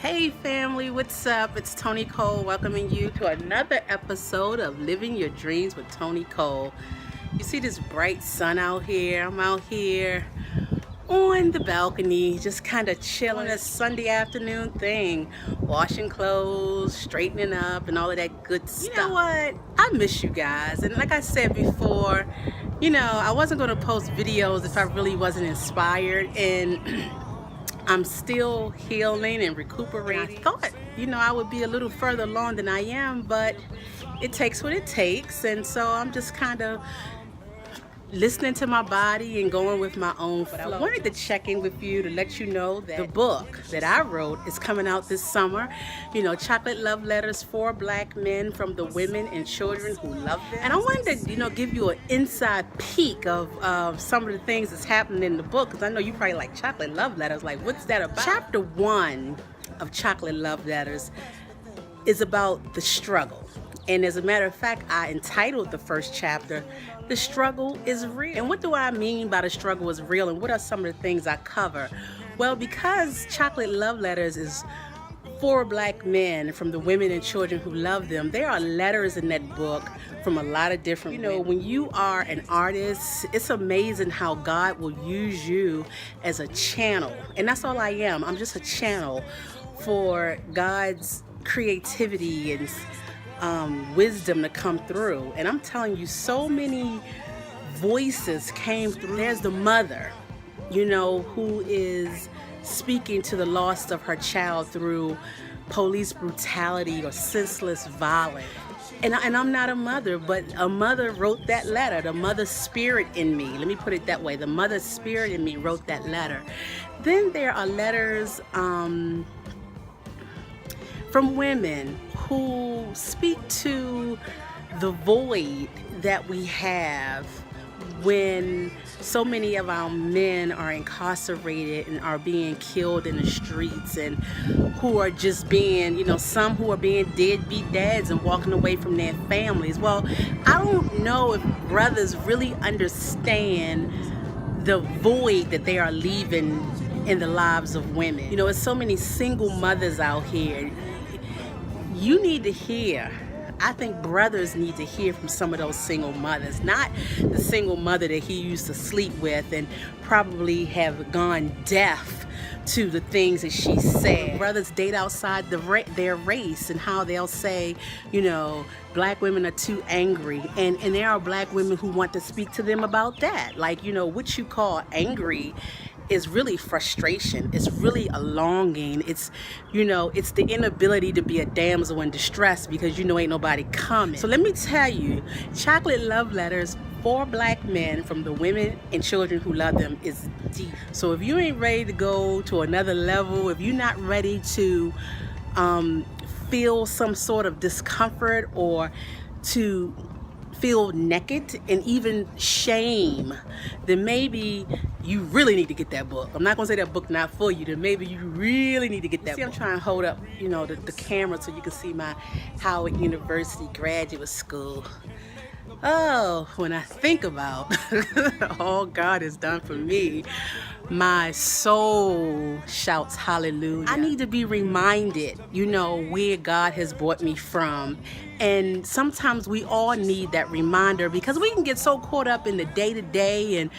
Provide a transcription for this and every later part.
Hey family, what's up? It's Toni Cole welcoming you to another episode of Living Your Dreams with Toni Cole. You see this bright sun out here? I'm out here on the balcony, just kind of chilling, a Sunday afternoon thing, washing clothes, straightening up, and all of that good stuff. You know what? I miss you guys, and like I said before, I wasn't going to post videos if I really wasn't inspired, and I'm still healing and recuperating. I thought, I would be a little further along than I am, but it takes what it takes, and so I'm just kind of listening to my body and going with my own flow. I wanted to check in with you to let you know that the book that I wrote is coming out this summer. Chocolate Love Letters for Black Men from the women and children who love them. And I wanted to, give you an inside peek of some of the things that's happening in the book, because I know you probably like chocolate love letters. Like, what's that about? Chapter 1 of Chocolate Love Letters is about the struggle. And as a matter of fact, I entitled the first chapter, The Struggle is Real. And what do I mean by the struggle is real, and what are some of the things I cover? Well, because Chocolate Love Letters is for black men from the women and children who love them, there are letters in that book from a lot of different women. When you are an artist, it's amazing how God will use you as a channel. And that's all I am. I'm just a channel for God's creativity and wisdom to come through. And I'm telling you, so many voices came through. There's the mother, who is speaking to the loss of her child through police brutality or senseless violence. And I'm not a mother, but a mother wrote that letter. The mother spirit in me, let me put it that way, the mother spirit in me wrote that letter. Then there are letters from women who speak to the void that we have when so many of our men are incarcerated and are being killed in the streets, and who are just being, some who are being deadbeat dads and walking away from their families. Well, I don't know if brothers really understand the void that they are leaving in the lives of women. There's so many single mothers out here. You need to hear. I think brothers need to hear from some of those single mothers, not the single mother that he used to sleep with and probably have gone deaf to the things that she said. Brothers date outside their race, and how they'll say, black women are too angry, and there are black women who want to speak to them about that. Like, what you call angry is really frustration. It's really a longing. It's, it's the inability to be a damsel in distress because ain't nobody coming. So let me tell you, Chocolate Love Letters for Black Men from the women and children who love them is deep. So if you ain't ready to go to another level, if you're not ready to feel some sort of discomfort or to feel naked and even shame, then maybe you really need to get that book. I'm not gonna say that book not for you, then maybe you really need to get that book. I'm trying to hold up, the camera so you can see my Howard University graduate school. Oh, when I think about all God has done for me, my soul shouts hallelujah. I need to be reminded, where God has brought me from. And sometimes we all need that reminder, because we can get so caught up in the day-to-day and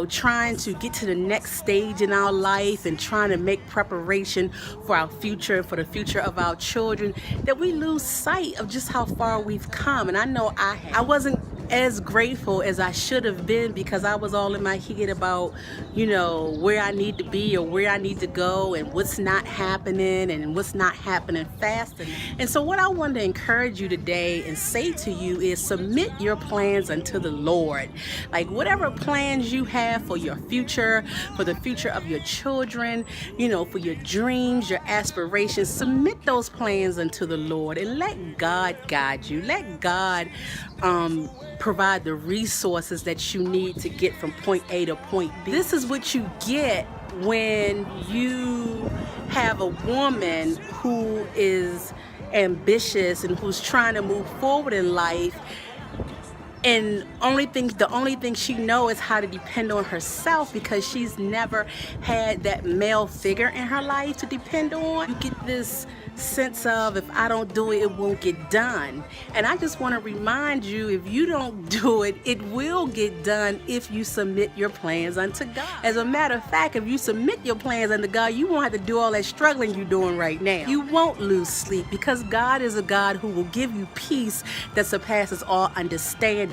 trying to get to the next stage in our life and trying to make preparation for our future, for the future of our children, that we lose sight of just how far we've come. And I know I wasn't as grateful as I should have been, because I was all in my head about, where I need to be or where I need to go and what's not happening and what's not happening fast. And so what I want to encourage you today and say to you is submit your plans unto the Lord. Like, whatever plans you have for your future, for the future of your children, for your dreams, your aspirations, submit those plans unto the Lord and let God guide you. Let God provide the resources that you need to get from point A to point B. This is what you get when you have a woman who is ambitious and who's trying to move forward in life, And the only thing she knows is how to depend on herself, because she's never had that male figure in her life to depend on. You get this sense of, if I don't do it, it won't get done. And I just want to remind you, if you don't do it, it will get done if you submit your plans unto God. As a matter of fact, if you submit your plans unto God, you won't have to do all that struggling you're doing right now. You won't lose sleep, because God is a God who will give you peace that surpasses all understanding.